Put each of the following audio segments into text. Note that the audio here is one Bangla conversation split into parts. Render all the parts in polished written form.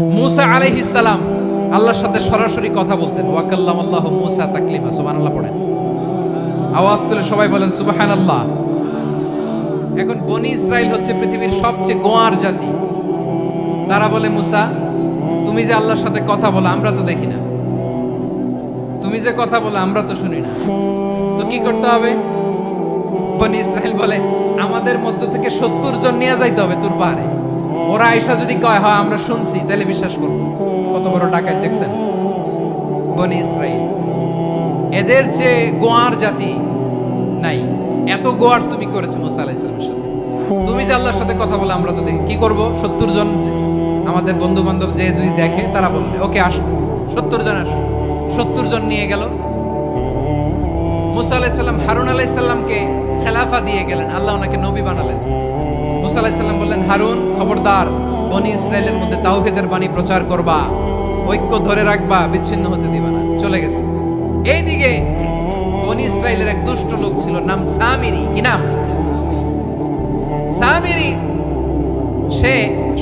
মুসা আলাইহিস সালাম আল্লাহর সাথে সরাসরি কথা বলতেন। ওয়া কাল্লামাল্লাহু মুসা তাকলিমা। সুবহানাল্লাহ পড়েন, আওয়াজ তুলে সবাই বলেন সুবহানাল্লাহ। এখন বনি ইসরাইল হচ্ছে পৃথিবীর সবচেয়ে গোয়ার জাতি। তারা বলে, মুসা তুমি যে আল্লাহর সাথে কথা বলো আমরা তো দেখি না, তুমি যে কথা বলো আমরা তো শুনি না, তো কি করতে হবে? বনি ইসরাইল বলে, আমাদের মধ্য থেকে 70 জন নিয়ে যাইতে হবে তোর পাহাড়ে। ওরা আয়েশা যদি কয় হয় আমরা শুনছি, তাহলে বিশ্বাস করব। কত বড় ডাকাত দেখছেন বনি ইসরাইল। এদের যে গোয়ার জাতি নাই, এত গোয়ার তুমি করেছো মুসা আলাইহিস সালামের সাথে। তুমি যে আল্লাহর সাথে কথা বলে আমরা তো দেখি, কি করব? 70 জন আমাদের বন্ধু বান্ধব যে যদি দেখে তারা বলবে ওকে আসো, 70 জন আসো। 70 জন নিয়ে গেল। মুসা আলাইহিস সালাম হারুন আলাইহিস সালামকে খেলাফা দিয়ে গেলেন, আল্লাহ ওনাকে নবী বানালেন। মুসা আলাইহিস সালাম বললেন, হারুন খবরদার, বনি ইসরাইলের মধ্যে তাওহীদের বাণী প্রচার করবা, ঐক্য ধরে রাখবা, বিচ্ছিন্ন হতে দিবা না। চলে গেছে। এইদিকে বনি ইসরাইলের এক দুষ্ট লোক ছিল, নাম সামিরি। কি নাম? সামিরি। সে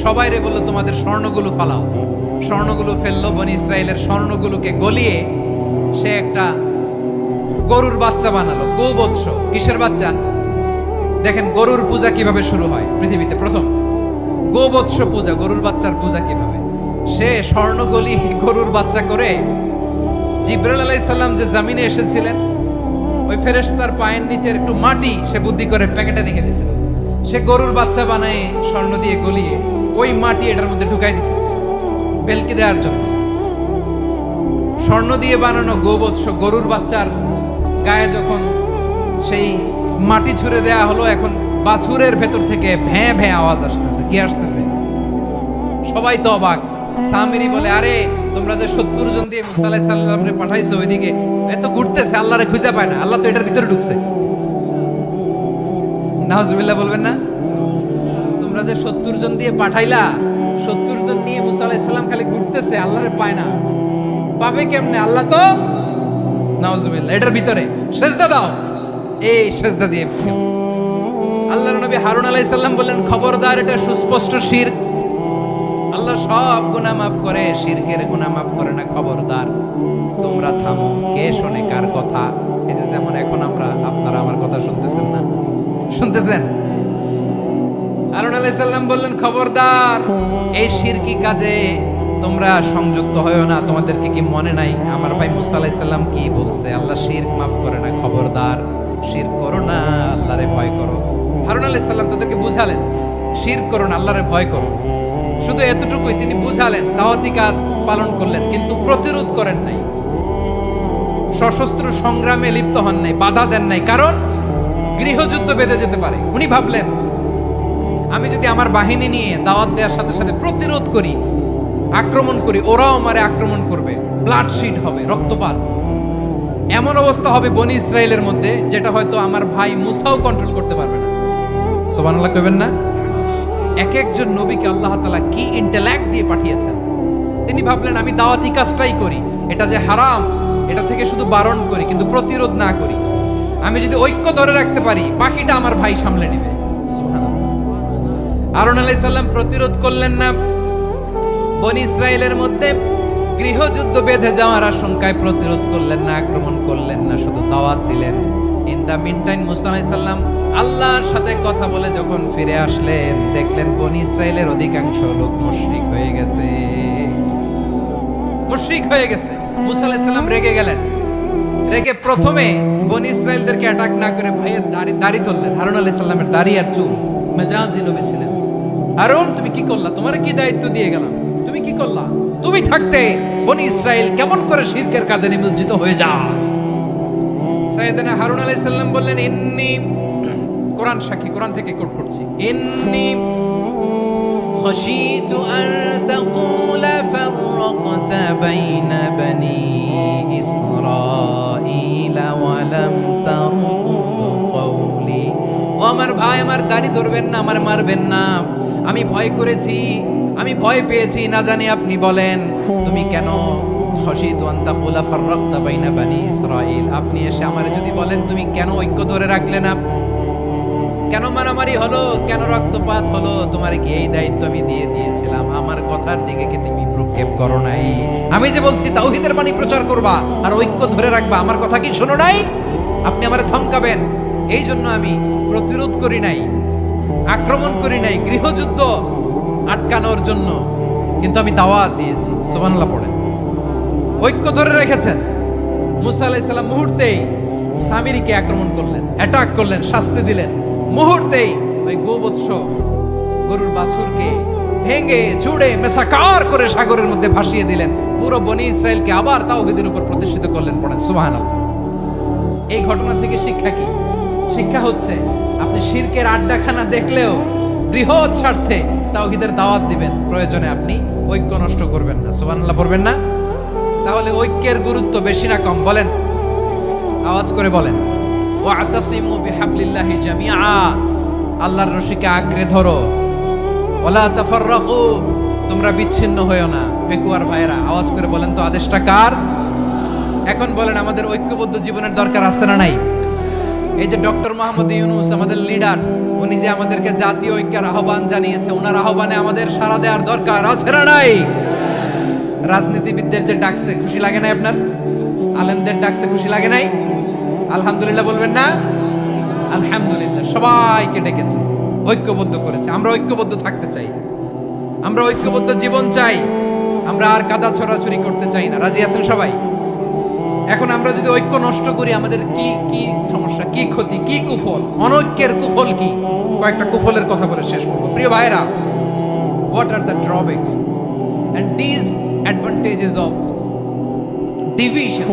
সবাইরে বলল তোমাদের স্বর্ণগুলো ফালাও। স্বর্ণগুলো ফেললো। বনি ইসরাইলের স্বর্ণগুলোকে গলিয়ে সে একটা গরুর বাচ্চা বানালো। গোবৎস। কিসের বাচ্চা? দেখেন গরুর পূজা কিভাবে শুরু হয় পৃথিবীতে প্রথম। গোবৎস পূজা, গরুর বাচ্চার পূজা কিভাবে। সে স্বর্ণ গলি গরুর বাচ্চা করে জিবরাইল আলাইহিস সালাম যে জমিনে এসেছিলেন, ওই ফেরেশতার পায়ের নিচের একটু মাটি সে বুদ্ধি করে প্যাকেটে রেখে দিয়েছিল। সে গরুর বাচ্চা বানায় স্বর্ণ দিয়ে গলিয়ে ওই মাটি এটার মধ্যে ঢুকাই দিছে বেলকি দেওয়ার জন্য। স্বর্ণ দিয়ে বানানো গোবৎস গরুর বাচ্চার গায়ে যখন সেই মাটি ছুঁড়ে দেয়া হলো, এখন বাছুরের ভেতর থেকে ভ্যাঁ ভ্যাঁ আওয়াজ আসতেছে। কি আসতেছে? সবাই তো অবাক। সামিরি বলে, আরে তোমরা যে 70 জন দিয়ে মুসা আলাইহিস সালামকে পাঠাইছো, ওইদিকে এত ঘুরতেছে, আল্লাহরে খুঁজে পায় না, আল্লাহ তো এটার ভিতরে ঢুকছে। নাউজুবিল্লাহ বলবেন না? তোমরা যে 70 জন দিয়ে পাঠাইলা, 70 জন নিয়ে মুসা আলাইহিস সালাম খালি ঘুরতেছে, আল্লাহরে পায় না। পাবে কেমনে? আল্লাহ তো নাউজুবিল্লাহ এটার ভিতরে। সেজদা দাও। এই সেজদা দিয়ে আল্লাহর নবী হারুন আলাইহিস সালাম বললেন, খবরদার, এটা সুস্পষ্ট শিরক। আল্লাহ সব গুনাহ মাফ করে, শিরকের গুনাহ মাফ করে না। খবরদার, তোমরা থামো। কে শোনে কার কথা? এই যে যেমন এখন আপনারা আমার কথা শুনতেছেন না? শুনতেছেন? হারুন আলাইহিস সালাম বললেন, খবরদার, এই শিরকি কাজে তোমরা সংযুক্ত হয়ো না। তোমাদেরকে কি মনে নাই আমার ভাই মুসা আলাইহিস সালাম কি বলছে? আল্লাহ শিরক মাফ করে না। খবরদার, শিরক করো না, আল্লাহরে ভয় করো। হারুন আলাইহিস সালাম তাদেরকে বুঝালেন, শিরক করো না, আল্লাহরে ভয় করো। শুধু এতটুকুই তিনি বুঝালেন, দাওয়াতি কাজ পালন করলেন, কিন্তু প্রতিরোধ করেন নাই, সশস্ত্র সংগ্রামে লিপ্ত হন নাই, বাধা দেন নাই। কারণ গৃহযুদ্ধ বেঁধে যেতে পারে। উনি ভাবলেন, আমি যদি আমার বাহিনী নিয়ে দাওয়াত দেওয়ার সাথে সাথে প্রতিরোধ করি, আক্রমণ করি, ওরাও আমারে আক্রমণ করবে, ব্লাডশিড হবে, রক্তপাত। এমন অবস্থা হবে বনি ইসরাইলের মধ্যে, যেটা হয়তো আমার ভাই মুসাও কন্ট্রোল করতে পারবে না। সুবহানাল্লাহ কইবেন না? এক একজন নবীকে আল্লাহ তাআলা কি ইন্টেলেক্ট দিয়ে পাঠিয়েছেন। তিনি ভাবলেন, আমি দাওয়াতি কাজটাই করি, এটা যে হারাম এটা থেকে শুধু বারণ করি, কিন্তু প্রতিরোধ না করি। আমি যদি ঐক্য ধরে রাখতে পারি, বাকিটা আমার ভাই সামলে নেবে। সুবহানাল্লাহ। হারুন আলাইহিস সালাম প্রতিরোধ করলেন না। বনি ইসরাইলের মধ্যে গৃহযুদ্ধ বেঁধে যাওয়ার আশঙ্কায় প্রতিরোধ করলেন না, আক্রমণ করলেন না, শুধু দাওয়াত দিলেন। ইন দা মিনটাইম মুসা আলাইহিস সালাম আল্লাহর সাথে কথা বলে যখন ফিরে আসলেন, দেখলেন বনি ইসরাইলের অধিকাংশ লোক মুশরিক হয়ে গেছে। মুশরিক হয়ে গেছে। মুসা আলাইহিস সালাম রেগে গেলেন। রেগে প্রথমে বনি ইসরাইলদেরকে অ্যাটাক না করে ভাইয়ের দাড়ি ধরলেন। হারুন আলাইহিস সালামের দাড়ি আর চুল। মেজাজি নবী ছিলেন। হারুন, তুমি কি করলা? তোমার কি দায়িত্ব দিয়ে গেলাম, তুমি কি করলা? তুমি থাকতে বনি ইসরাইল কেমন করে শিরকের কাজে নিমজ্জিত হয়ে যায়? সাইয়েদনা হারুন আলাইহিস সালাম বললেন, ইন্নী, কোরআন সাক্ষী, কোরআন থেকে কোট করছি, ইন্নী খাশিতু আন তাকুলা ফাররাকতা বাইনা বনি ইসরাঈলা ওয়া লাম তারকুব কওলি। ও আমার ভাই, আমার দাড়ি ধরবেন না, আমার মারবেন না। আমি ভয় করেছি, আমি ভয় পেয়েছি, না জানি আপনি বলেন তুমি কেন খাশিতু আন তাকুলা ফাররাকতা বাইনা বনি ইসরাঈল। আপনি এসে আমারে যদি বলেন তুমি কেন ঐক্য ধরে রাখলে না, কেন মারামারি হলো, কেন রক্তপাত হলো? তোমার কি এই দায়িত্ব আমি দিয়ে দিয়েছিলাম? আমার কথার দিকে কি তুমি ভ্রুক্ষেপ করো নাই? আমি যে বলছি তাওহীদের বাণী প্রচার করবা আর ঐক্য ধরে রাখবা, আমার কথা কি শোনো নাই? আপনি আমারে ধমকাবেন, এই জন্য আমি প্রতিরোধ করি নাই, আক্রমণ করি নাই, গৃহযুদ্ধ আটকানোর জন্য কিন্তু আমি দাওয়াত দিয়েছি। সুবহানাল্লাহ পড়েন। ঐক্য ধরে রেখেছেন। মুসা আলাইহিস সালাম মুহূর্তেই সামিরীকে আক্রমণ করলেন, অ্যাটাক করলেন, শাস্তি দিলেন। মুহূর্তেই ওই গোবৎস গরুর বাছুরকে ভেঙে চুড়ে মেসাকার করে সাগরের মধ্যে ভাসিয়ে দিলেন। পুরো বনি ইসরায়েলকে আবার তাওহীদের উপর প্রতিষ্ঠিত করলেন। পড়েন সুবহানাল্লাহ। এই ঘটনা থেকে শিক্ষা কি? শিক্ষা হচ্ছে আপনি শিরকের আড্ডাখানা দেখলেও বৃহৎ স্বার্থে তাওহীদের দাওয়াত দিবেন, প্রয়োজনে আপনি ঐক্য নষ্ট করবেন না। সুবহানাল্লাহ পড়বেন না? তাহলে ঐক্যের গুরুত্ব বেশি না কম বলেন? আওয়াজ করে বলেন। ওয়াতাসিমু বিহাবলিল্লাহি জামিআ, আল্লাহর রশিকে আঁকড়ে ধরো। ওয়ালা তাফাররাকু, তোমরা বিচ্ছিন্ন হয়ো না। পেকুয়ার ভাইরা আওয়াজ করে বলেন তো আদেশটা কার? এখন বলেন আমাদের ঐক্যবদ্ধ জীবনের দরকার আছে না নাই? এই যে ডক্টর মোহাম্মদ ইউনূস আমাদের লিডার, উনি যে আমাদেরকে জাতীয় ঐক্যের আহ্বান জানিয়েছে, ওনার আহ্বানে আমাদের সাড়া দেওয়ার দরকার আছে না নাই? রাজনীতিবিদদের যে ডাকছে খুশি লাগে না আপনার? আলেমদের ডাকছে খুশি লাগে নাই? আলহামদুলিল্লাহ বলবেন না? আলহামদুলিল্লাহ। সবাইকে ডেকেছে, ঐক্যবদ্ধ করেছে। আমরা ঐক্যবদ্ধ থাকতে চাই, আমরা ঐক্যবদ্ধ জীবন চাই, আমরা আর কাদা ছড়াছড়ি করতে চাই না। রাজি আছেন সবাই? এখন আমরা যদি ঐক্য নষ্ট করি আমাদের কি কি সমস্যা, কি ক্ষতি, কি কুফল? অনৈক্যের কুফল কি? কয়েকটা কুফলের কথা বলে শেষ করব। প্রিয় ভাইরা, what are the drawbacks and disadvantages of division,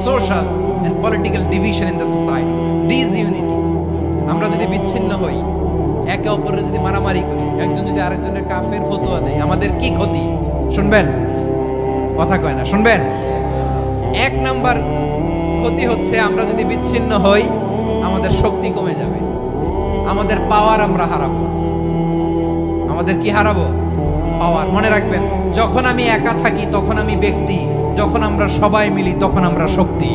social and political division in the society? Disunity. আমরা যদি বিচ্ছিন্ন হই, একে অপরের যদি মারামারি করি, একজন যদি আরেকজনের কাফের ফতোয়া দেয়, আমাদের কি ক্ষতি? শুনবেন? কথা কয় না, শুনবেন? এক নাম্বার ক্ষতি হচ্ছে আমরা যদি বিচ্ছিন্ন হই আমাদের শক্তি কমে যাবে, আমাদের পাওয়ার আমরা হারাবো। আমাদের কি হারাবো? পাওয়ার। মনে রাখবেন, যখন আমি একা থাকি তখন আমি ব্যক্তি, যখন আমরা সবাই মিলি তখন আমরা শক্তি।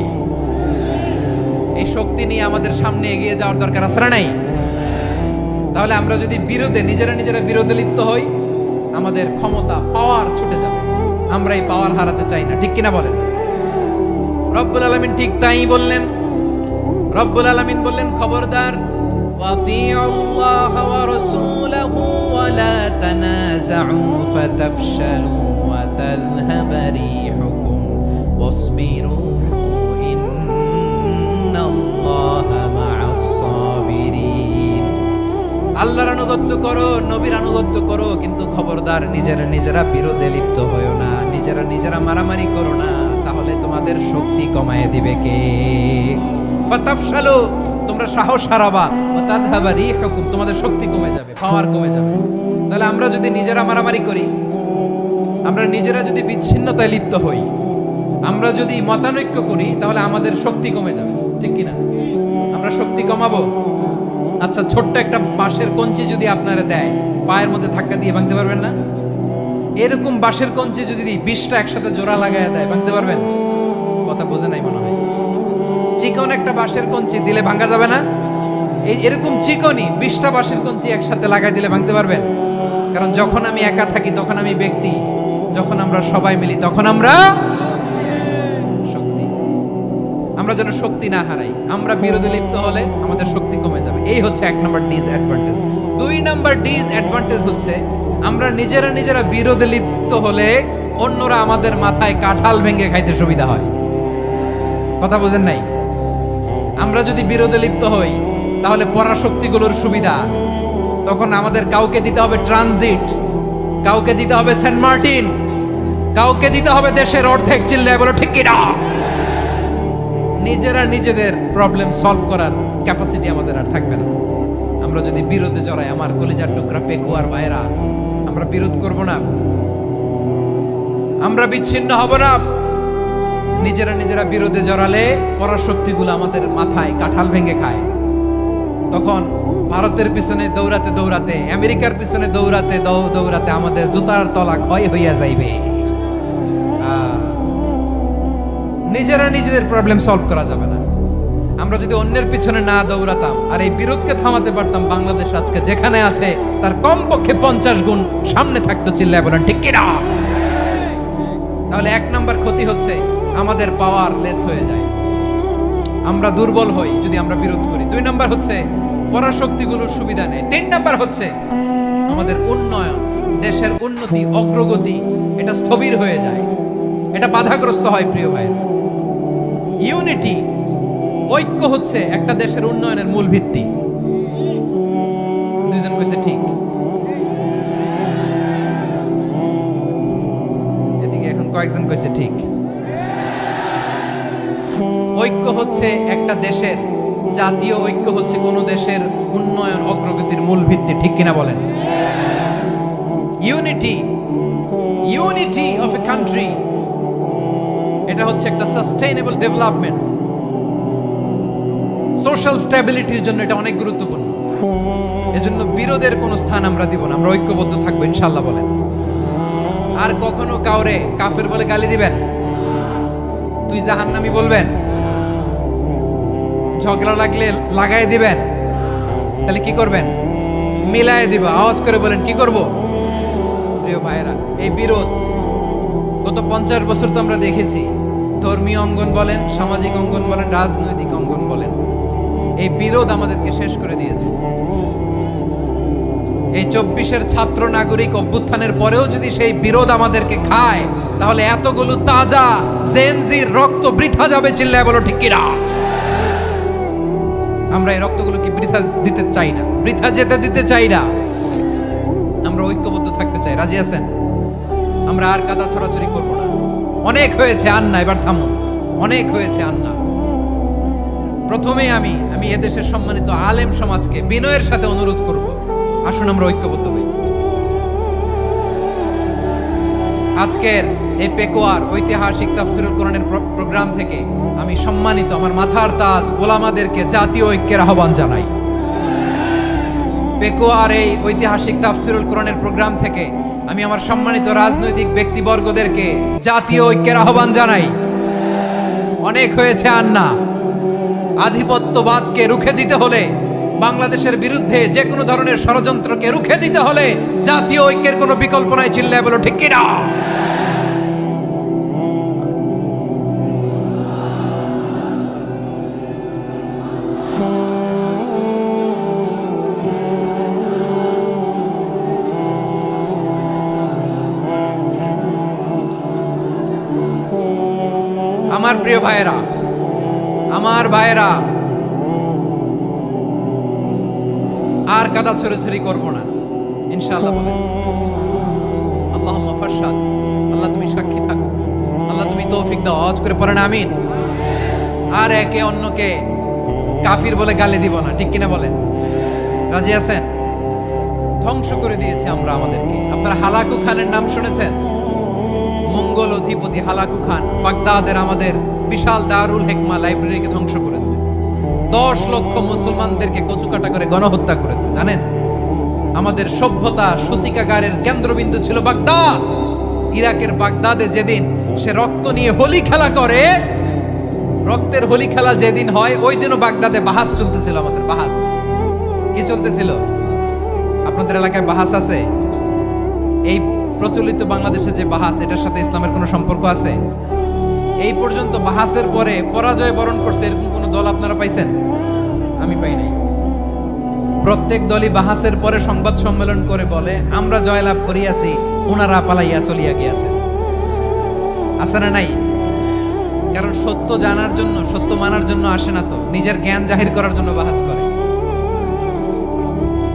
এই শক্তি নিয়ে আমাদের সামনে এগিয়ে যাওয়ার দরকার আছে না নাই? তাহলে আমরা যদি নিজেরা বিরোধে লিপ্ত হই, আমাদের ক্ষমতা, পাওয়ার ছুটে যাবে। আমরা এই পাওয়ার হারাতে চাই না, ঠিক কিনা বলেন? রব্বুল আলামিন ঠিক তাই বললেন। রব্বুল আলামিন বললেন, খবরদার, ওয়াতিউল্লাহ ওয়া রাসূলাহু ওয়া লা তানাযাউ ফাতাফশালু ওয়া তাযহাবা রিহুকুম ওয়াসবিরু ইন্নাল্লাহা মা'আস সাবিরিন। আল্লাহর আনুগত্য করো, নবীর আনুগত্য করো, কিন্তু খবরদার নিজেরা বিরোধে লিপ্ত হয়ো না, নিজেরা মারামারি করো না, তাহলে তোমাদের শক্তি কমায় দিবে কে? ফাতাফশালু, তোমরা সাহস হারাবা, ওয়া তাযহাবা রিহুকুম, তোমাদের শক্তি কমে যাবে, পাওয়ার কমে যাবে। তাহলে আমরা যদি নিজেরা মারামারি করি, আমরা নিজেরা যদি বিচ্ছিন্নতায় লিপ্ত হই, আমরা যদি মতানৈক্য করি, তাহলে আমাদের শক্তি কমে যাবে, ঠিক কিনা? আমরা শক্তি কমাবো। আচ্ছা, ছোট্ট একটা বাঁশের কঞ্চি যদি আপনারা দেয়, পায়ের মধ্যে ধাক্কা দিয়ে ভাঙতে পারবেন না? এরকম বাঁশের কঞ্চি যদি 20টা একসাথে জোড়া লাগায় দেয়, ভাঙতে পারবেন? কথা বোঝে নাই মনে হয়। চিকন একটা বাঁশের কঞ্চি দিলে ভাঙা যাবে না? এরকম চিকনই 20টা বাঁশের কঞ্চি একসাথে লাগাই দিলে ভাঙতে পারবেন? কারণ যখন আমি একা থাকি তখন আমি ব্যক্তি, যখন আমরা সবাই মিলি তখন আমরা শক্তি। আমরা যেন শক্তি না হারাই। আমরা বিরোধে লিপ্ত হলে আমাদের শক্তি কমে যাবে। এই হচ্ছে 1 নম্বর ডিসঅ্যাডভান্টেজ। 2 নম্বর ডিসঅ্যাডভান্টেজ হচ্ছে আমরা নিজেরা বিরোধে লিপ্ত হলে অন্যরা আমাদের মাথায় কাঁঠাল ভেঙে খাইতে সুবিধা হয়। কথা বুঝেন নাই? আমরা যদি বিরোধে লিপ্ত হই তাহলে পরাশক্তিগুলোর সুবিধা, তখন আমাদের কাউকে দিতে হবে ট্রানজিট, কাউকে দিতে হবে সেন্ট মার্টিন, কাউকে দিতে হবে দেশের অর্ধেক। চিল্লায় বলো ঠিক কিনা? নিজেদের প্রবলেম সলভ করার ক্যাপাসিটি আমাদের আর থাকবে না। আমরা যদি বিরোধে জড়াই, আমার কলিজার টুকরা পেকুয়ার ভাইরা, আমরা বিরোধ করব না, আমরা বিচ্ছিন্ন হব না। নিজেরা বিরোধে জড়ালে পরাশক্তিগুলো আমাদের মাথায় কাঁঠাল ভেঙে খায়। তখন ভারতের পিছনে দৌড়াতে, আমেরিকার পিছনে দৌড়াতে আমাদের জুতার তলা ক্ষয় হইয়া যাইবে। নিজেদের প্রবলেম সলভ করা যাবে না। আমরা যদি অন্যের পিছনে না দৌড়াতাম আর এই বিরোধকে থামাতে পারতাম, বাংলাদেশ আজকে যেখানে আছে তার কমপক্ষে 50 গুণ সামনে থাকতো। চিল্লায় বলেন ঠিক কিনা? তাহলে 1 নাম্বার ক্ষতি হচ্ছে আমাদের পাওয়ার লেস হয়ে যায়, আমরা দুর্বল হই যদি আমরা বিরোধ করি। 2 নাম্বার হচ্ছে পরাশক্তিগুলোর সুবিধা নেই। 3 নাম্বার হচ্ছে আমাদের উন্নয়ন, দেশের উন্নতি, অগ্রগতি এটা স্থবির হয়ে যায়, এটা বাধাগ্রস্ত হয়। প্রিয় ভাই, ইউনিটি, ঐক্য হচ্ছে একটা দেশের উন্নয়নের মূল ভিত্তি। দুইজন কইছে ঠিক, এদিকে এখন কয়েকজন কইছে ঠিক। ঐক্য হচ্ছে একটা দেশের, জাতীয় ঐক্য হচ্ছে কোন দেশের উন্নয়ন অগ্রগতির মূল ভিত্তি, ঠিক কিনা বলেন? ইউনিটি অফ এ কান্ট্রি, এটা হচ্ছে একটা সাস্টেইনেবল ডেভেলপমেন্ট, সোশ্যাল স্ট্যাবিলিটির জন্য এটা অনেক গুরুত্বপূর্ণ। এজন্য বিরোধের কোনো স্থান আমরা দিব না, আমরা ঐক্যবদ্ধ থাকবো ইনশাআল্লাহ বলেন। আর কখনো কাউরে কাফের বলে গালি দিবেন, তুই জাহান্নামী বলবেন, ঝগড়া লাগলে লাগাই দিবেন, তাহলে কি করবেন? মিলায় দিব। আওয়াজ করে বলেন কি করব? প্রিয় ভাইয়েরা, এই বিরোধ গত 50 বছর তো আমরা দেখেছি, ধর্মীয় অঙ্গন বলেন, সামাজিক অঙ্গন বলেন, রাজনৈতিক অঙ্গন বলেন, এই বিরোধ আমাদেরকে শেষ করে দিয়েছে। এই 24-এর ছাত্র নাগরিক অভ্যুত্থানের পরেও যদি সেই বিরোধ আমাদেরকে খায়, তাহলে এতগুলো তাজা জেনজির রক্ত বৃথা যাবে। চিল্লায় বলো ঠিক কিনা? আমরা এই রক্তগুলো কি বৃথা দিতে চাই না, বৃথা যেতে দিতে চাই না। আমরা ঐক্যবদ্ধ থাকতে চাই। রাজি আছেন? আমরা আর কাদা ছড়াছড়ি করব না। অনেক হয়েছে আন্না, এবার থামুন। অনেক হয়েছে আন্না। প্রথমেই আমি এদেশের সম্মানিত আলেম সমাজকে বিনয়ের সাথে অনুরোধ করব, আসুন আমরা ঐক্যবদ্ধ হই। আজকের এই পেকুয়ার ঐতিহাসিক তাফসীরুল কোরআনের প্রোগ্রাম থেকে আমি সম্মানিত আমার মাথার তাজ ওলামাদেরকে জাতীয় ঐক্যের আহ্বান জানাই। পেকুয়ার এই ঐতিহাসিক তাফসীরুল কোরআনের প্রোগ্রাম থেকে আমি আমার সম্মানিত রাজনৈতিক ব্যক্তিবর্গদেরকে জাতীয় ঐক্যের আহ্বান জানাই। অনেক হয়েছে আন্না। আধিপত্যবাদকে রুখে দিতে হলে, বাংলাদেশের বিরুদ্ধে যে কোনো ধরনের ষড়যন্ত্রকে রুখে দিতে হলে জাতীয় ঐক্যের কোনো বিকল্প নাই। চিল্লায় বলো ঠিক কিনা? আমার প্রিয় ভাইয়েরা, আমার ভাইয়েরা, আর কাদা ছড়াছড়ি করব না ইনশাআল্লাহ বলেন। আল্লাহুম্মা ফারশাদ। আল্লাহ তুমি সাক্ষী থাকো, আল্লাহ তুমি তৌফিক দাও। আওয়াজ করে পড়েন আমিন। আর একে অন্যকে কাফির বলে গালি দিব না, ঠিক কিনা বলেন? রাজি আছেন? ধ্বংস করে দিয়েছে আমরা আমাদেরকে। আপনারা হালাকু খানের নাম শুনেছেন? মঙ্গল অধিপতি হালাকু খান বাগদাদের আমাদের বিশাল দারুল হিকমা লাইব্রেরিকে ধ্বংস করেছে। 10 লক্ষ মুসলমানদেরকে কচুকাটা করে গণহত্যা করেছে। জানেন, আমাদের সভ্যতা সূতিকাগারের কেন্দ্রবিন্দু ছিল বাগদাদ। ইরাকের বাগদাদে যেদিন সে রক্ত নিয়ে হোলি খেলা করে, রক্তের হোলি খেলা যেদিন হয়, ওই দিনও বাগদাদে বাহাস চলতেছিল। আমাদের বাহাস কি চলতেছিল? আপনাদের এলাকায় বাহাস আছে? এই প্রচলিত বাংলাদেশে যে বাহাস, এটার সাথে ইসলামের কোনো সম্পর্ক আছে? এই পর্যন্ত বাহাসের পরে পরাজয় বরণ করছে এরকম কোন দল আপনারা পাইছেন? আমি পাই নাই। প্রত্যেক দলই বাহাসের পরে সংবাদ সম্মেলন করে বলে আমরা জয়লাভ করিয়াছি, ওনারা পালাইয়া চলিয়া গিয়াছে। আছে না নাই? কারণ সত্য জানার জন্য, সত্য মানার জন্য আসে না তো, নিজের জ্ঞান জাহির করার জন্য বাহাস করে।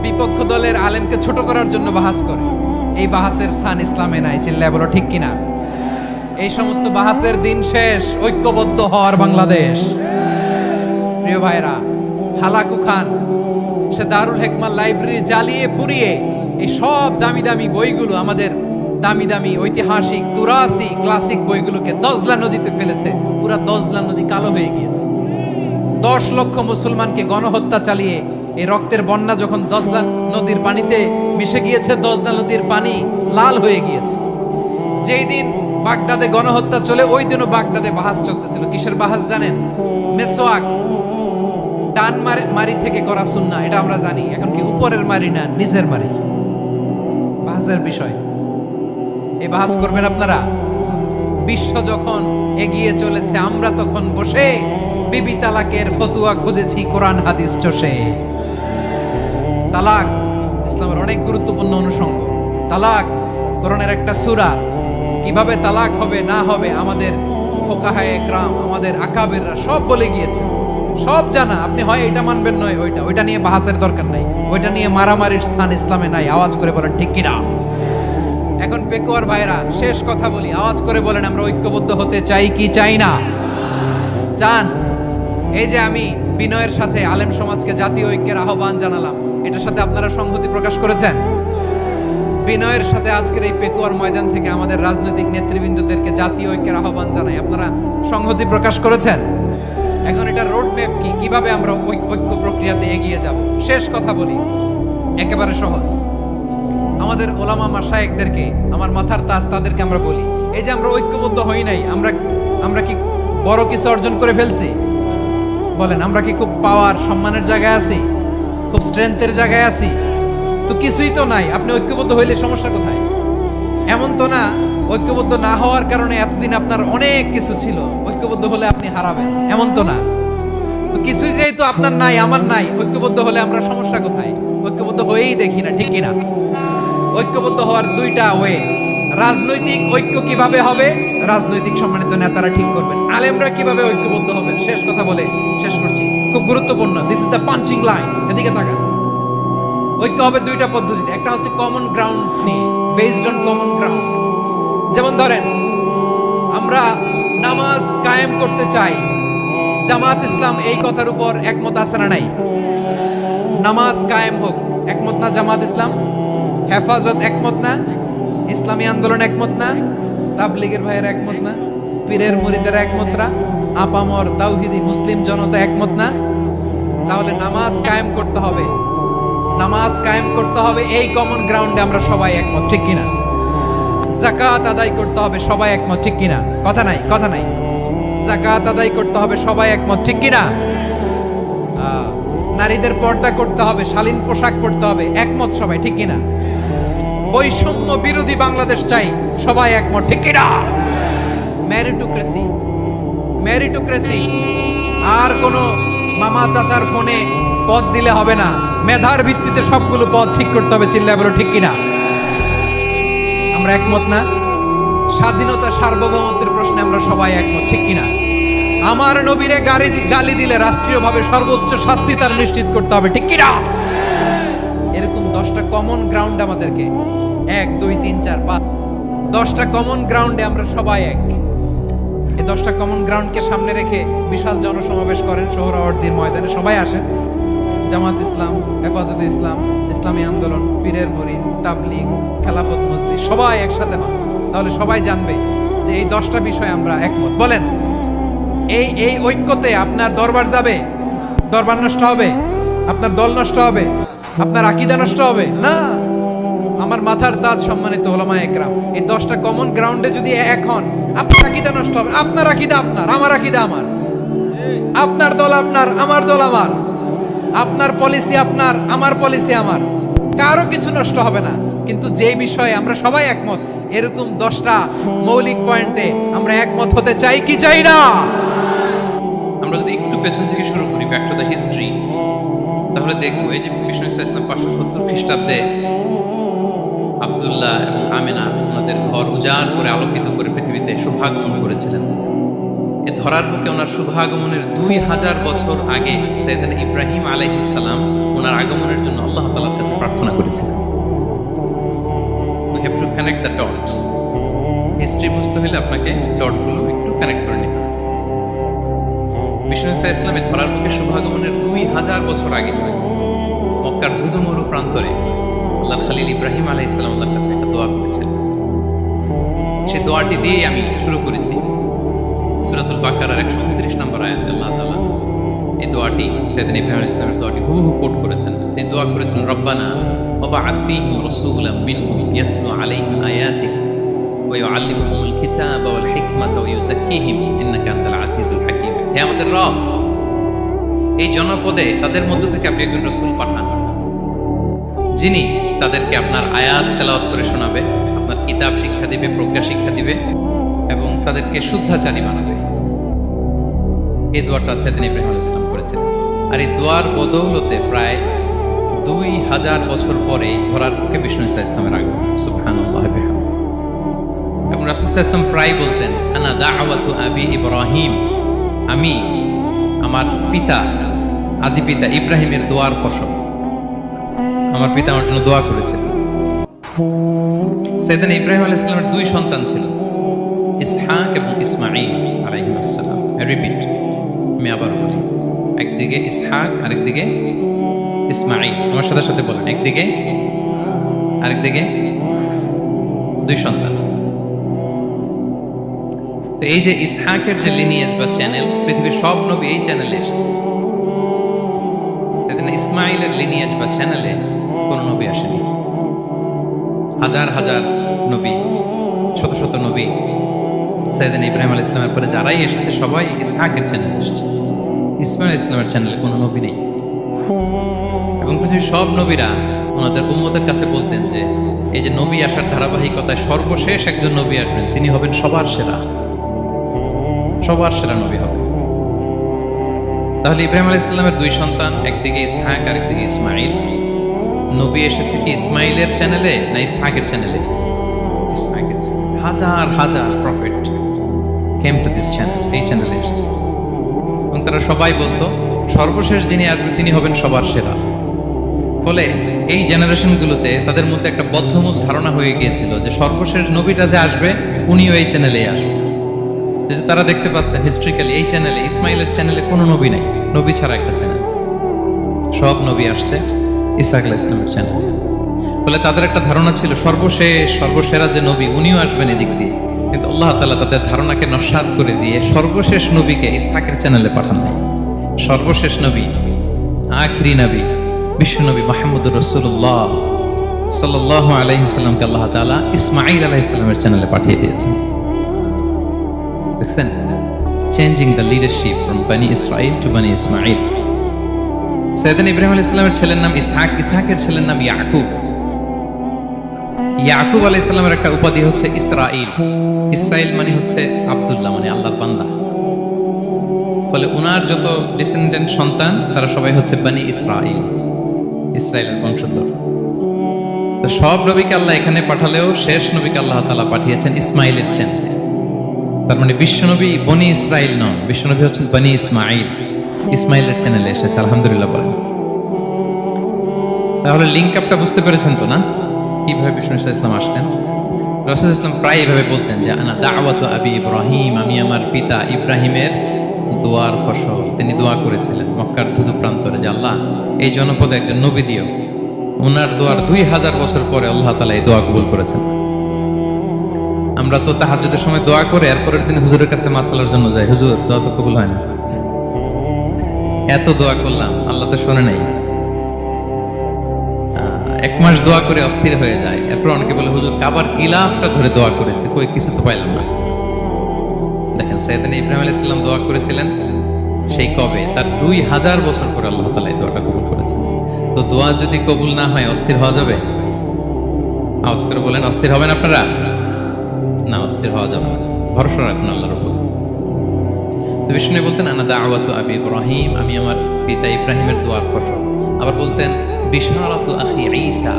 বিপক্ষ দলের আলেমকে ছোট করার জন্য বাহাস করে। এই বাহাসের স্থান ইসলামে নাই। চিল্লায় বলো ঠিক কিনা? এই সমস্ত বাহাসের দিন শেষ। ঐক্যবদ্ধ হওয়ার বাংলাদেশ। প্রিয় ভাইরা, হালাকু খান সে দারুল হিকমা লাইব্রেরি জ্বালিয়ে পুড়িয়ে এই সব দামি দামি বইগুলো, আমাদের দামি দামি ঐতিহাসিক তুরাসি ক্লাসিক বইগুলোকে দজলা নদীতে ফেলেছে। পুরা দজলা নদী কালো হয়ে গিয়েছে। 10 লক্ষ মুসলমানকে গণহত্যা চালিয়ে এই রক্তের বন্যা যখন দজলা নদীর পানিতে মিশে গিয়েছে, দজলা নদীর পানি লাল হয়ে গিয়েছে। যেই দিন বাগদাদে গণহত্যা চলে, ওই দিনও বাগদাদে বাহাস চলতেছিল। কিসের বাহাস জানেন? মেসওয়াক, ডান মারি থেকে করা সুন্নাহ, এটা আমরা জানি। এখন কি উপরের মারি না নিচের মারি? বাহাজের বিষয়, এই বাহাজ করবেন আপনারা। বিশ্ব যখন এগিয়ে চলেছে, আমরা তখন বসে বিবি তালাকের ফতুয়া খুঁজেছি কোরআন হাদিস চষে। তালাক ইসলামের অনেক গুরুত্বপূর্ণ অনুষঙ্গ। তালাক কোরআনের একটা সূরা। কিভাবে তালাক হবে না হবে আমাদের ফুকাহায়ে ইকরাম, আমাদের আকাবেররা সব বলে গিয়েছে, সব জানা। আপনি হয় এটা মানবেন, নয় ওইটা নিয়ে বাহাসের দরকার নাই, ওইটা নিয়ে মারামারির স্থান ইসলামে নাই। আওয়াজ করে বলেন ঠিক কিনা? এখন পেকুয়ার ভাইরা, শেষ কথা বলি, আওয়াজ করে বলেন আমরা ঐক্যবদ্ধ হতে চাই কি চাই না? চান? এই যে আমি বিনয়ের সাথে আলেম সমাজকে জাতীয় ঐক্যের আহ্বান জানালাম, এটার সাথে আপনারা সংহতি প্রকাশ করেছেন? বিনয়ের সাথে আজকের এই পেকুয়ার ময়দান থেকে আমাদের রাজনৈতিক নেতৃবৃন্দদেরকে জাতীয় ঐক্যের আহ্বান জানাই, আপনারা সংহতি প্রকাশ করেছেন? এখন এটা রোড ম্যাপ কি, কিভাবে আমরা ঐক্য প্রক্রিয়াতে এগিয়ে যাব? শেষ কথা বলি, একেবারে সহজ। আমাদের ওলামা মাশায়েখদেরকে, আমার মাথার তাজ, তাদেরকে আমরা বলি, এই যে আমরা ঐক্যবদ্ধ হই নাই, আমরা কি বড় কিছু অর্জন করে ফেলছি? বলেন, আমরা কি খুব পাওয়ার সম্মানের জায়গায় আছি? খুব স্ট্রেংথের জায়গায় আছি? তো কিছুই তো নাই। আপনি ঐক্যবদ্ধ হইলে সমস্যা কোথায়? এমন তো না ঐক্যবদ্ধ না হওয়ার কারণে এতদিন আপনার অনেক কিছু ছিল, ঐক্যবদ্ধ হলে আপনি হারাবেন, এমন তো না। তো কিছুই যেহেতু আপনার নাই, আমার নাই, ঐক্যবদ্ধ হলে আমরা সমস্যা কোথায়? ঐক্যবদ্ধ হয়েই দেখি না, ঠিক কিনা? ঐক্যবদ্ধ হওয়ার দুইটা ওয়ে। রাজনৈতিক ঐক্য কিভাবে হবে? রাজনৈতিক সম্মানিত নেতারা ঠিক করবেন। আলেমরা কিভাবে ঐক্যবদ্ধ হবেন? শেষ কথা বলে শেষ করছি, খুব গুরুত্বপূর্ণ। This is the punching line. এদিকে তাকান। ঐক্য হবে দুইটা পদ্ধতিতে। একটা হচ্ছে কমন গ্রাউন্ড নিয়ে, বেসড অন কমন গ্রাউন্ড। যেমন ধরেন, আমরা নামাজ কায়েম করতে চাই, জামাত ইসলাম এই কথার উপর একমত আছে না নাই? নামাজ কায়েম হোক, একমত না জামাত ইসলাম? হেফাজত একমত না? ইসলামী আন্দোলন একমত না? তাবলীগের ভাইয়েরা একমত না? পীরের মুরিদেরা একমত না? আপামর তাওহীদি মুসলিম জনতা একমত না? তাহলে নামাজ কায়েম করতে হবে, নামাজ কায়েম করতে হবে এই কমন গ্রাউন্ডে আমরা সবাই একমত, ঠিক কিনা? যাকাত আদায় করতে হবে, সবাই একমত, ঠিক কিনা? কথা নাই, কথা নাই। যাকাত আদায় করতে হবে, সবাই একমত, ঠিক কিনা? নারীদের পর্দা করতে হবে, শালীন পোশাক পরতে হবে, একমত সবাই, ঠিক কিনা? বৈষম্য বিরোধী বাংলাদেশ চাই, সবাই একমত, ঠিক কিনা? Meritocracy, meritocracy. আর কোন মামা চাচার ফোনে পদ দিলে হবে না, মেধার ভিত্তিতে সবগুলো পদ ঠিক করতে হবে। চিল্লায় বলো ঠিক কিনা? আমরা একমত না? স্বাধীনতা সার্বভৌমত্বের প্রশ্নে আমরা সবাই একমত, ঠিক কিনা? আমার নবীরে গালি দিলে রাষ্ট্রীয়ভাবে সর্বোচ্চ শাস্তি তার নিশ্চিত করতে হবে, ঠিক কিনা? এরকম 10টা কমন গ্রাউন্ড আমাদেরকে, 1 2 3 4 5, 10টা কমন গ্রাউন্ডে আমরা সবাই এক। এই 10টা কমন গ্রাউন্ডকে সামনে রেখে বিশাল জনসমাবেশ করেন সোহরাওয়ার্দীর ময়দানে, সবাই আসেন। জামাত ইসলাম, হেফাজতে ইসলাম, ইসলামী আন্দোলন, পীরের মুরিদ, তাবলীগ, খেলাফত মজলিস, সবাই একসাথে হন। তাহলে সবাই জানবে যে এই 10টা বিষয় আমরা একমত। বলেন, এই ঐক্যতে আপনার দরবার যাবে? দরবার নষ্ট হবে? আপনার দল নষ্ট হবে? আপনার আকীদা নষ্ট হবে না? আমার মাথার তাজ সম্মানিত ওলামায়ে ইকরাম, এই 10টা কমন গ্রাউন্ডে যদি এক হন, আপনার আকীদা নষ্ট হবে? আপনার আকীদা আপনার, আমার আকীদা আমার, আপনার দল আপনার, আমার দল আমার, আপনার পলিসি আপনার, আমার পলিসি আমার, কারো কিছু নষ্ট হবে না। কিন্তু যে বিষয়ে আমরা সবাই একমত, এরকম 10টা মৌলিক পয়েন্টে আমরা একমত হতে চাই কি চাই না? আমরা যদি একটু পেছন থেকে শুরু করি, ব্যাক টু দ্য হিস্ট্রি, তাহলে দেখবো এই যে বিষ্ণু ইসলাম 570 খ্রিস্টাব্দে আব্দুল্লাহ এবং আমেনা ওনাদের ঘর উজাড় করে আলোকিত করে পৃথিবীতে শুভাগমন করেছিলেন। এ ধরার বুকে ওনার শুভাগমনের 2000 বছর আগে সাইয়েদনা ইব্রাহিম আলাইহিস সালাম ওনার আগমনের জন্য আল্লাহ তাআলার কাছে প্রার্থনা করেছিলেন। We have to connect the dots. History বুঝতে হলে আপনাকে ডটগুলো একটু কানেক্ট করে নিতে হবে। বিষ্ণু ইসলামের ধরার বুকে শুভাগমনের 2000 বছর আগে মক্কার ধুধুমরু প্রান্তরে আল্লাহ খালিল ইব্রাহিম আলাইহিস সালাম আল্লাহর কাছে একটা দোয়া করেছেন। সেই দোয়াটি দিয়ে আমি শুরু করেছি। সূরাতুল বাকারার 129 নম্বর আয়াতে আল্লাহ তাআলা এই দোয়াটি, সাইয়েদনা ইব্রাহিম আলাইহিস সালামের দোয়াটি হুবহু কোট করেছেন। তিনি দোয়া করেছেন, রব্বানা ওয়াবআথ ফীহিম রাসূলাম মিনহুম ইয়াতলু আলাইহিম আয়াতিক ওয়া ইউআল্লিমুহুমুল কিতাবা ওয়াল হিকমাতা ওয়া ইউযাক্কিহিম ইন্নাকা আনতাল আজিজুল হাকীম। হে আমাদের রব, এই জনপদে তাদের মধ্য থেকে আপনি একজন রাসূল পাঠান, যিনি তাদেরকে আপনার আয়াত তেলাওয়াত করে শোনাবে, আপনার কিতাব শিক্ষা দিবে, প্রজ্ঞা শিক্ষা দিবে এবং তাদেরকে শুদ্ধাচারী বানাবে। এই দোয়াটা সেদিন ইব্রাহিম আলাইহিস সালাম করেছিলেন। আর এই দোয়ার বদৌলতে প্রায় 2000 বছর পরে ধরার পক্ষে বিষ্ণু ইসা ইসলামের আগমন। সুবহানাল্লাহ বিহামদিহি। এবং রাসূল সাল্লাল্লাহু আলাইহি ওয়াসাল্লাম প্রায় বলতেন, আনা দাওয়াতু আবি ইব্রাহিম, আমি আমার পিতা, আদি পিতা ইব্রাহিমের দোয়ার ফসল। আমার পিতা আমার জন্য দোয়া করেছিলেন। সাইয়েদনা ইব্রাহিম আলাইহিস সালামের 2 সন্তান ছিল, ইসহাক এবং ইসমাঈল আলাইহিস সালাম। রিপিট, আমি আবার বলি, একদিকে ইসহাক আরেকদিকে ইসমাঈল। আমার সাথে সাথে বলেন, একদিকে আরেকদিকে 2 সন্তান। তো এই যে ইসহাকের যে লিনিয়েজ বা চ্যানেল, পৃথিবীর সব নবী এই চ্যানেলে এসেছে। সেদিন ইসমাইলের লিনিয়েজ বা চ্যানেলে কোন নবী আসেনি। হাজার হাজার নবী, শত শত নবী সাইয়েদনা ইব্রাহিম আলাইহিস সালামের পরে যারাই এসেছে সবাই ইসহাকের চ্যানেলে এসেছে। ইসমাইল ইসলামের চ্যানেলে কোনো নবী নেই। এবং পৃথিবীর সব নবীরা ওনাদের উম্মতের কাছে বলতেন যে এই যে নবী আসার ধারাবাহিকতায় সর্বশেষ একজন নবী আসবেন, তিনি হবেন সবার সেরা, সবার সেরা নবী হবে। তাহলে ইব্রাহিম আলাইহিস সালামের 2 সন্তান, একদিকে ইসহাক আর একদিকে ইসমাঈল। নবী এসেছে কি ইসমাঈলের চ্যানেলে না ইসহাকের চ্যানেলে? ইসহাকের চ্যানেলে। হাজার হাজার prophet came to this channel, এই চ্যানেলে এসেছে। এবং তারা সবাই বলতো সর্বশেষ যিনি আসবেন তিনি হবেন সবার সেরা। ফলে এই জেনারেশনগুলোতে তাদের মধ্যে একটা বদ্ধমূল ধারণা হয়ে গিয়েছিল যে সর্বশেষ নবীটা যে আসবে উনিও এই চ্যানেলেই আসবে। যে তারা দেখতে পাচ্ছে হিস্ট্রিক্যালি এই চ্যানেলে, ইসমাইলের চ্যানেলে কোনো নবী নাই, নবী ছাড়া একটা চ্যানেল। সব নবী আসছে ইসহাক আলাইহিস সালামের চ্যানেলে। ফলে তাদের একটা ধারণা ছিল সর্বশেষ সর্বসেরা যে নবী উনিও আসবেন এদিক দিয়ে। কিন্তু আল্লাহ তাআলা তাদের ধারণাকে নস্যাৎ করে দিয়ে সর্বশেষ নবীকে ইসহাকের চ্যানেলে পাঠান নাই। সর্বশেষ নবী, আখিরি নবী, বিশ্ব নবী মুহাম্মদুর রাসূলুল্লাহ সাল্লাল্লাহু আলাইহি সাল্লামকে আল্লাহ তাআলা ইসমাঈল আলাইহিস সালামের চ্যানেলে পাঠিয়ে দিয়েছেন। দেখছেন, চেঞ্জিং দ্য লিডারশিপ ফ্রম বনি ইসরাইল টু বনি ইসমাঈল। সাইয়েদনা ইব্রাহিম আলাইহিস সালামের ছেলের নাম ইসহাক, ইসহাকের ছেলের নাম ইয়াকুব। ইয়াকুব আলাইহিস সালামের একটা উপাধি হচ্ছে ইসরাঈল। ইসরাঈল মানে হচ্ছে আব্দুল্লাহ, মানে আল্লাহর বান্দা। ফলে ওনার যত ডিসেন্ডেন্ট সন্তান তারা সবাই হচ্ছে বনি ইসরাঈল, ইসরায়েলের বংশধর। তো সব নবীকে আল্লাহ এখানে পাঠালেও শেষ নবীকে আল্লাহ তাআলা পাঠিয়েছেন ইসমাঈলের চ্যানেলে। তার মানে বিশ্বনবী বনি ইসরাইল নন, বিশ্বনবী হচ্ছেন বনি ইসমাঈল, ইসমাইলের চ্যানেলে এসেছে। আলহামদুলিল্লাহ বলেন। তাহলে লিঙ্ক আপটা বুঝতে পেরেছেন তো না, কিভাবে বিষ্ণু ইসলাম আসলেন? রাসূল ইসলাম প্রায় এভাবে বলতেন যে আনা দাওয়াতু আবি ইব্রাহিম, আমি আমার পিতা ইব্রাহিমের দোয়ার ফসল। তিনি দোয়া করেছিলেন মক্কার ধুধু প্রান্তরে যে আল্লাহ এই জনপদে একজন নবী দিও। ওনার দোয়ার 2000 বছর পরে আল্লাহ তাআলা এই দোয়া কবুল করেছেন। আমরা তো তাহাজ্জুদের সময় দোয়া করে এরপরের দিন হুজুরের কাছে মাসালার জন্য যাই, হুজুর দোয়া তো কবুল হয় না। এত দোয়া করলাম আল্লাহ তো শোনে নাই। 1 মাস দোয়া করে অস্থির হয়ে যায়। এরপর অনেকে বলে হুজুর কাবার গিলাফটা ধরে দোয়া করেছে, কই কিছু তো পাইলাম না। দেখেন সাইয়েদনা ইব্রাহিম আলাইহিস সালাম দোয়া করেছিলেন সেই কবে, তার 2000 বছর পরে আল্লাহ তাআলা এই দোয়াটা কবুল করেছেন। তো দোয়া যদি কবুল না হয় অস্থির হওয়া যাবে? আওয়াজ করে বলেন, অস্থির হবেন আপনারা? না, অস্থির হওয়া যাবে না, ভরসা রাখুন আল্লাহর উপর। তো বিষ্ণু বলতেন আনা দাওয়াতু আবি ইব্রাহিম, আমি আমার পিতা ইব্রাহিমের দোয়ার ফসল। আবার বলতেন বিশারাতু আখি ঈসা,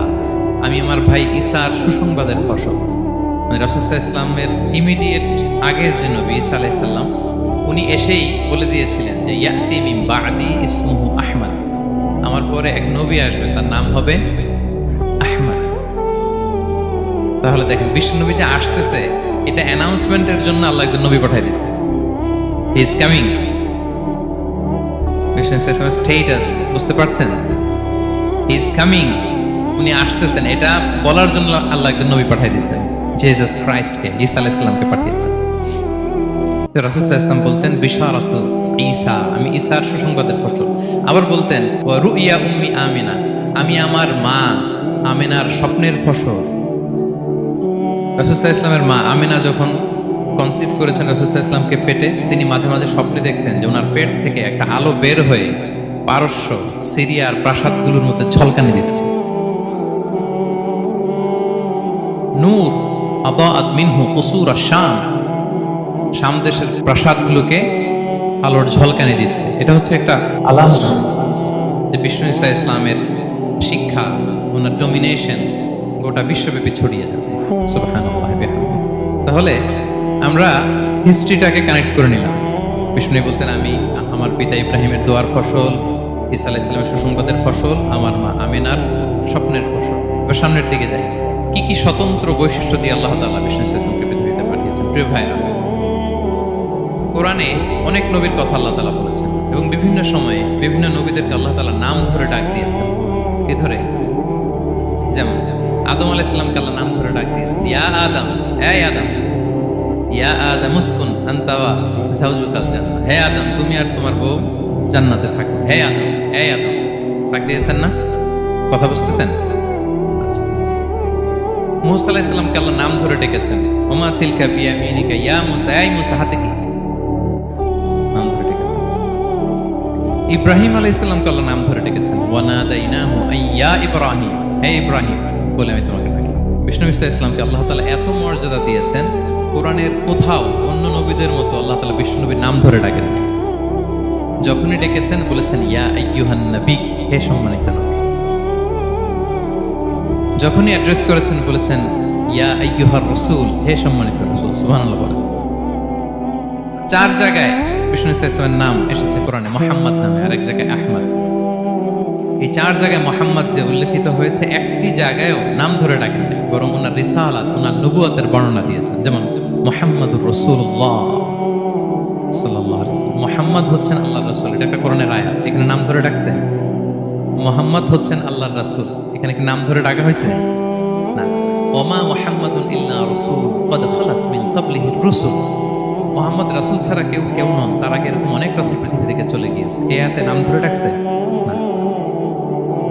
আমি আমার ভাই ঈসার সুসংবাদের ফসল। মানে রাসূল সাল্লাল্লাহু আলাইহি ওয়াসাল্লামের ইমিডিয়েট আগের যে নবী ঈসা আলাইহিস সালাম, উনি এসেই বলে দিয়েছিলেন যে ইয়াতি মিন বাদি ইসমুহু আহমদ, আমার পরে এক নবী আসবে তার নাম হবে আহমদ। তাহলে দেখেন বিশ্ব নবী যে আসতেছে এটা অ্যানাউন্সমেন্টের জন্য আল্লাহ একজন নবী পাঠিয়ে দিয়েছে। He is coming. বিশ্ব নবীর স্ট্যাটাস বুঝতে পারছেন? হি ইজ কামিং, উনি আসতেছেন, এটা বলার জন্য আল্লাহ একজন নবী পাঠিয়ে দিয়েছেন, জিসাস ক্রাইস্টকে, ঈসা আলাইহিস সালামকে পাঠিয়েছেন। তো রাসূল সাল্লাল্লাহু আলাইহি ওয়াসাল্লাম বলতেন বিশারাতু ঈসা, আমি ঈসার সুসংবাদের ফসল। আবার বলতেন ওয়া রুইয়া উম্মি আমিনা, আমি আমার মা আমিনার স্বপ্নের ফসল। রাসূল সাল্লাল্লাহু আলাইহি ওয়াসাল্লামের মা আমিনা যখন কনসিভ করেছেন রাসূল সাল্লাল্লাহু আলাইহি ওয়াসাল্লামকে পেটে, তিনি মাঝে মাঝে স্বপ্নে দেখতেন যে ওনার পেট থেকে একটা আলো বের হয়ে পারস্য সিরিয়ার প্রাসাদগুলোর মধ্যে ঝলকানি দিচ্ছে। নূর আদাআত মিনহু কুসুর আশ-শাম, শাম দেশের প্রাসাদগুলোকে আলোর ঝলকানি দিচ্ছে। এটা হচ্ছে একটা আলামত যে বিষ্ণু ঈসা ইসলামের শিক্ষা, ওনার ডমিনেশন গোটা বিশ্বব্যাপী ছড়িয়ে যাবে। সুবহানাল্লাহ বিহামদিহি। তাহলে আমরা হিস্ট্রিটাকে কানেক্ট করে নিলাম। বিষ্ণু বলতেন, আমি আমার পিতা ইব্রাহিমের দোয়ার ফসল, ঈসা আলাইহিস সালামের সুসংবাদের ফসল, আমার মা আমিনার স্বপ্নের ফসল। এবার সামনের দিকে যাই, কি কি স্বতন্ত্র বৈশিষ্ট্য দিয়ে আল্লাহ তাআলা বিষ্ণু ঈসা ইসলামকে পৃথিবীতে পাঠিয়েছেন। প্রিয় ভাইরা, কোরআনে অনেক নবীর কথা আল্লাহ তাআলা বলেছেন এবং বিভিন্ন সময়ে বিভিন্ন নবীদেরকে আল্লাহ তাআলা নাম ধরে ডাক দিয়েছেন। এই ধরে যেমন আদম আলাইহিস সালামকে আল্লাহ নাম ধরে ডাক দিয়েছেন, ইয়া আদম, হে আদম, ইয়া আদম উসকুন আনতা ওয়া যাওজুকাল জান্নাহ, হে আদম তুমি আর তোমার বউ জান্নাতে থাকো, হে আদম, হে আদম ডাক দিয়েছেন না? কথা বুঝতেছেন? আচ্ছা, মূসা আলাইহিস সালামকে আল্লাহ নাম ধরে ডেকেছেন, ওমা তিলকা বিয়ামিনিকা ইয়া মূসা, এই মূসা হাতে কি, নাম ধরে ডেকেছেন। ইব্রাহিম আলাইহিস সালামকে আল্লাহ নাম ধরে ডেকেছেন, ওয়া নাদাইনাহু আইয়া ইব্রাহিম, হে ইব্রাহিম বলে আমি তোমাকে ডাকলাম। বিষ্ণু ঈসা ইসলামকে আল্লাহ তাআলা এত মর্যাদা দিয়েছেন, কোরআনের কোথাও অন্য নবীদের মতো আল্লাহ তাআলা বিষ্ণু নবীর নাম ধরে ডাকেন। যখনই ডেকেছেন বলেছেন ইয়া আইয়ুহান নবী, হে সম্মানিত নবী। যখনই অ্যাড্রেস করেছেন বলেছেন ইয়া আইয়ুহার রাসূল, হে সম্মানিত রাসূল। সুবহানাল্লাহ বলেন। 4 জায়গায় বিষ্ণু ঈসা ইসলামের নাম এসেছে কোরআনে মুহাম্মদ নামে, আর এক জায়গায় আহমদ। এই 4 জায়গায় মুহাম্মদ যে উল্লেখিত হয়েছে, একটি জায়গায়ও নাম ধরে ডাকেন নাই, বরং ওনার রিসালাত, ওনার নবুয়তের বর্ণনা দিয়েছেন। যেমন মুহাম্মাদুর রাসূলুল্লাহ সাল্লাল্লাহু আলাইহি ওয়াসাল্লাম, মুহাম্মদ হচ্ছেন আল্লাহর রাসূল, এটা একটা কোরআনের আয়াত। এখানে নাম ধরে ডাকছে, মুহাম্মদ হচ্ছেন আল্লাহর রাসূল, এখানে কি নাম ধরে ডাকা হয়েছে? না। ওমা মুহাম্মাদুন ইল্লা রাসূল ক্বাদ খালাত মিন ক্বাবলিহির রুসুল, মুহাম্মদ রাসূল ছাড়া কেউ নন, তার আগে এরকম অনেক রাসূল পৃথিবী থেকে চলে গিয়েছে। এই আয়াতে নাম ধরে ডাকছে না।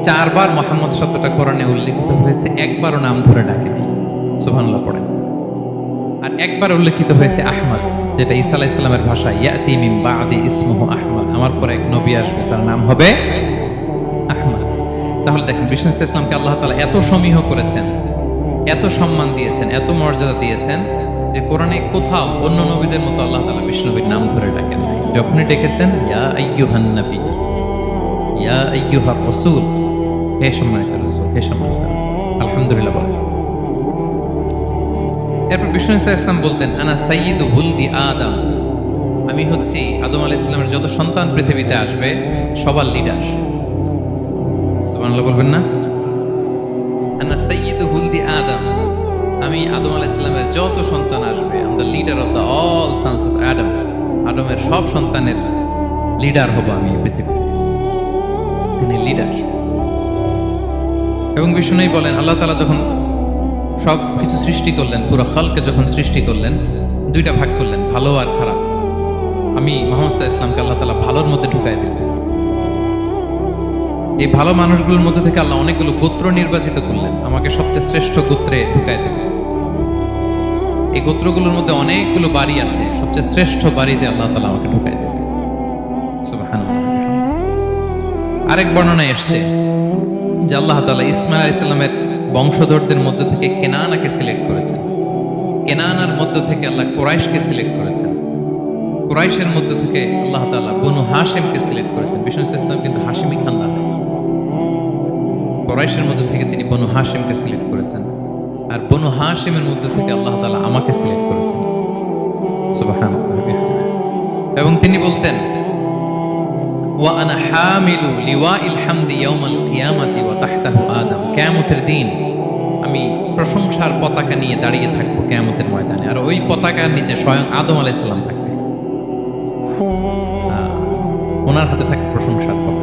4 বার মুহাম্মদ শব্দটা কোরআনে উল্লেখিত হয়েছে, একবারও নাম ধরে ডাকেনি। সুবহানাল্লাহ পড়েন। আর একবার উল্লেখিত হয়েছে আহমদ, যেটা ঈসা আলাইহিস সালামের ভাষা, ইয়াতি মিন বাদি ইসমুহু আহমদ, আমার পরে এক নবী আসবে, তার নাম হবে আহমদ। তাহলে দেখেন বিষ্ণু ইসলামকে আল্লাহ তাআলা এত সমীহ করেছেন, এত সম্মান দিয়েছেন, এত মর্যাদা দিয়েছেন যে কোরআনে কোথাও অন্য নবীদের মতো আল্লাহ তাআলা বিষ্ণু নবীর নাম ধরে ডাকেন নাই। যখনই ডেকেছেন ইয়া আইয়ুহান নবী, ইয়া আইয়ুহার রাসূল, হে সম্মানিত রাসূল, হে সম্মানিত। আলহামদুলিল্লাহ বলেন। এরপর বিষ্ণু ইসলাম বলতেন, আনা সাইয়্যিদু ওয়ালদি আদম, আমি হচ্ছি আদম আলাইহিস সালামের যত সন্তান পৃথিবীতে আসবে সবার লিডার। সুবহানাল্লাহ বলবেন না? আনা সাইয়্যিদু ওয়ালদি আদম, আমি আদম আলাইহিস সালামের যত সন্তান আসবে, I am the leader of the all sons of আদম, আদমের সব সন্তানের লিডার হব আমি পৃথিবীতে। তিনি লিডার। এবং বিষ্ণুই বলেন, আল্লাহ তাআলা যখন সব কিছু সৃষ্টি করলেন, পুরো খালকে যখন সৃষ্টি করলেন, 2টা ভাগ করলেন, ভালো আর খারাপ। আমি মুহাম্মদ সাল্লাল্লাহু আলাইহি ওয়াসাল্লামকে আল্লাহ তাআলা ভালোর মধ্যে ঢুকাই দিলেন। এই ভালো মানুষগুলোর মধ্যে থেকে আল্লাহ অনেকগুলো গোত্র নির্বাচিত করলেন, আমাকে সবচেয়ে শ্রেষ্ঠ গোত্রে ঢুকাই দিলেন। এই গোত্রগুলোর মধ্যে অনেকগুলো বাড়ি আছে, সবচেয়ে শ্রেষ্ঠ বাড়িতে আল্লাহ তাআলা আমাকে ঢুকাই দিলেন। সুবহানাল্লাহ। আরেক বর্ণনায় এসেছে যে আল্লাহ তাআলা ইসমাঈল আলাইহিস সালামের বংশধরদের মধ্য থেকে কেনানাকে সিলেক্ট করেছেন, কেনানার মধ্য থেকে আল্লাহ কুরাইশকে সিলেক্ট করেছেন, কুরাইশের মধ্য থেকে আল্লাহ তাআলা বনু হাশিমকে সিলেক্ট করেছেন। বিষ্ণু ইসলাম কিন্তু হাশিমি খানদান, কুরাইশের মধ্য থেকে তিনি বনু হাশিমকে সিলেক্ট করেছেন, আর বনু হাশিমের মধ্য থেকে আল্লাহ তাআলা আমাকে সিলেক্ট করেছেন। সুবহানাল্লাহ। এবং তিনি বলতেন, ওয়া আনা হামিলু লিওয়াইল হামদি ইয়াউমাল কিয়ামাতি ওয়া তাহতাহু আদম, কিয়ামতের দিন আমি প্রশংসার পতাকা নিয়ে দাঁড়িয়ে থাকবো কিয়ামতের ময়দানে, আর ওই পতাকার নিচে স্বয়ং আদম আলাইহিস সালাম থাকবে, ওনার হাতে থাকবে প্রশংসার পতাকা।